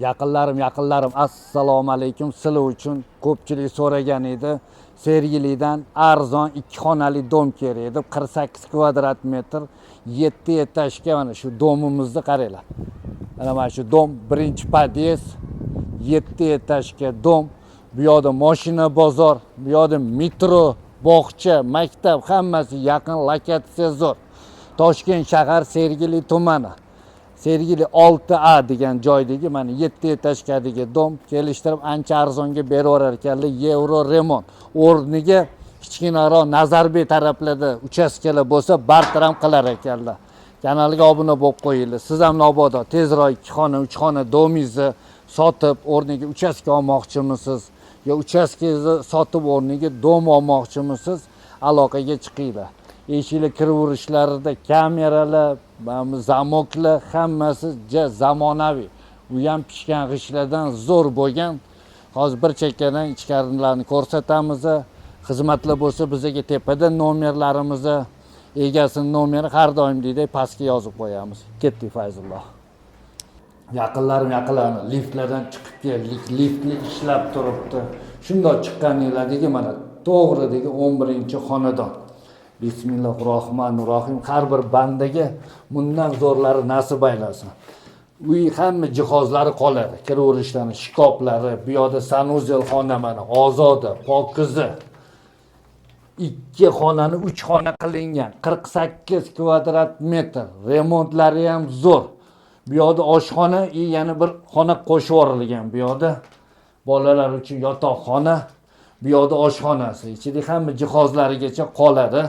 Yaqinlarim, assalomu alaykum. Sizlar uchun ko'pchilik so'ragan edi. Sergelidan arzon 2 xonali dom kerak edi. 48 kvadrat metr, 7 etajga mana shu domimizni qaranglar. Mana shu dom birinchi podyezd, 7 etajga dom. Bu yoqda mashina bozor, bu yoqda metro, bog'cha, maktab hammasi yaqin, lokatsiya zo'r. Toshkent shahar, Sergeli tumani. Sergeli 6A degan joydagi mana 7 etajdagi dom kelishtirib ancha arzonga beraverar ekanlar. Yevro remont. O'rniga kichkinaroq Nazarbek taraflarda uchastkalar bo'lsa barter ham qilar ekanlar. Kanalga obuna bo'lib qo'yinglar. Siz ham mabodo tezroq 2 xona, 3 xona domingizni sotib o'rniga uchastka olmoqchimisiz yo uchastkangizni sotib o'rniga dom olmoqchimisiz? Aloqaga chiqinglar. Eshiklar kiraverishlarida kameralar, zamoklar hammasi zamonaviy. U ham pishgan g'ishtlardan zo'r bo'lgan. Hozir bir chekkadan ichkarilarni ko'rsatamiz. Xizmatlar bo'lsa bizga tepada nomerlarimiz, egasining nomeri har doimgidek pastga yozib qo'yamiz. Ketdik Fayzulloh. Yaqinlarim, liftlardan chiqib keldik. Liftni ishlab turibdi. Shundoq chiqqaninglardagi mana to'g'ridagi 11-xonadon. Bismillahirrohmanirrohim. Har bir bandaga bundan zo'rlari nasib aylasin. Uy hamma jihozlari qoladi. Kiraverishlarning shkoplari, bu yoqda sanuzel xona mana ozoda, pokiza. 2 xonani 3 xona qilingan. 48 kvadrat metr. Remontlari ham zo'r. Bu yoqda oshxona, yana bir xona qo'shib yuborilgan. Bu yoqda bolalar uchun yotoqxona, bu yoqda oshxonasi. Ichida hamma jihozlarigacha qoladi.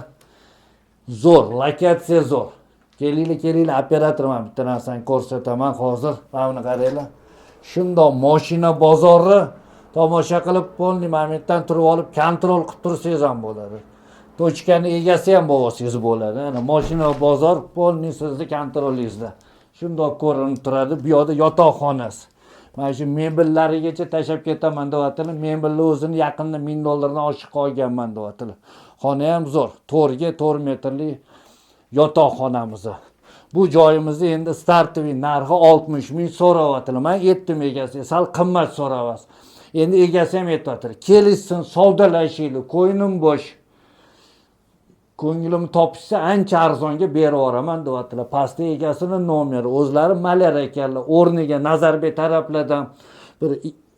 Zo'r, lokatsiya zo'r. Kelinglar, operator men bitta narsani ko'rsataman hozir. Mana buni qaranglar. Shundoq mashina bozori tomosha qilib polni momentdan turib olib kontrol qilib tursangiz ham bo'ladi. Tochkani egasi ham bo'lsangiz bo'ladi. Ana mashina bozor polni sizni kontrolingizda. Shundoq ko'rinib turadi. Bu yoqda yotoqxonasi. Mana shu mebellarigacha tashab ketaman deyaptilar. Mebellar o'zini yaqinda $1000 dan oshiq qolganman deyaptilar. Xona ham zo'r. 4 ga 4 metrli yotoqxonamiz. Bu joyimizni endi startoviy narxi 60 ming so'rayaptilar. Men aytdim egasiga, sal qimmat so'rayapsiz. Endi egasi ham aytayapti. Kelishsin, savdolashinglar, ko'nglim bo'sh. Ko'nglim topishsa ancha arzonga beraveraman deyaptilar. Pastda egasining nomeri, o'zlari malar ekanlar. O'rniga Nazarbek taraflardan bir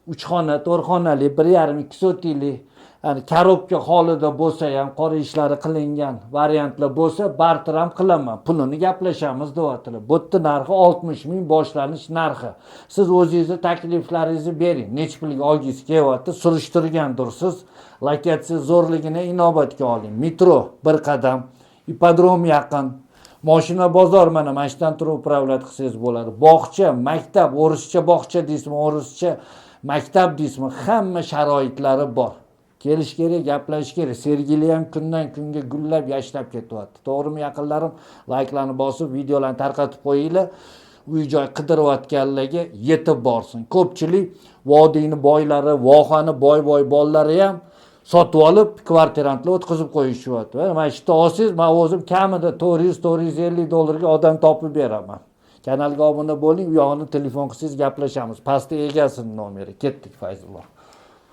3 xona, 4 xonali, 1,5-2 sotiklik, ya'ni korobka holida bo'lsa ham, qora ishlari qilingan variantlar bo'lsa, barter ham qilaman. Pulini gaplashamiz deyaptilar. Bu yerda narxi 60 ming boshlanish narxi. Siz o'zingizni takliflaringizni bering. Nech pulga olgingiz kelyapti, surishtirgandirsiz. Lokatsiya zo'rligini inobatga oling. Metro bir qadam, ipodrom yaqin. Mashina bozor mana shundan turib upravlat qilsangiz bo'ladi. Bog'cha, maktab, o'rischa bog'cha deysizmi, o'rischa maktab deysizmi, hamma sharoitlari bor. Kelish kerak, gaplash kerak. Sergeli ham kundan kunga gullab, yashnab ketyapti. To'g'rimi yaqinlarim? Layklarni bosib, videolarni tarqatib qo'yinglar. Uy joy qidirayotganlarga yetib borsin. Ko'pchilik vodiyni boylari, vohani boy bolalari ham sotib olib, kvartirantlar o'tkazib qo'yishyapti. Mana shu olsangiz, men o'zim kamida $400-450 ga odam topib beraman. Kanalga obuna bo'ling, u yog'ini telefon qilsangiz gaplashamiz. Pastda egasining nomeri. Ketdik Fayzulloh.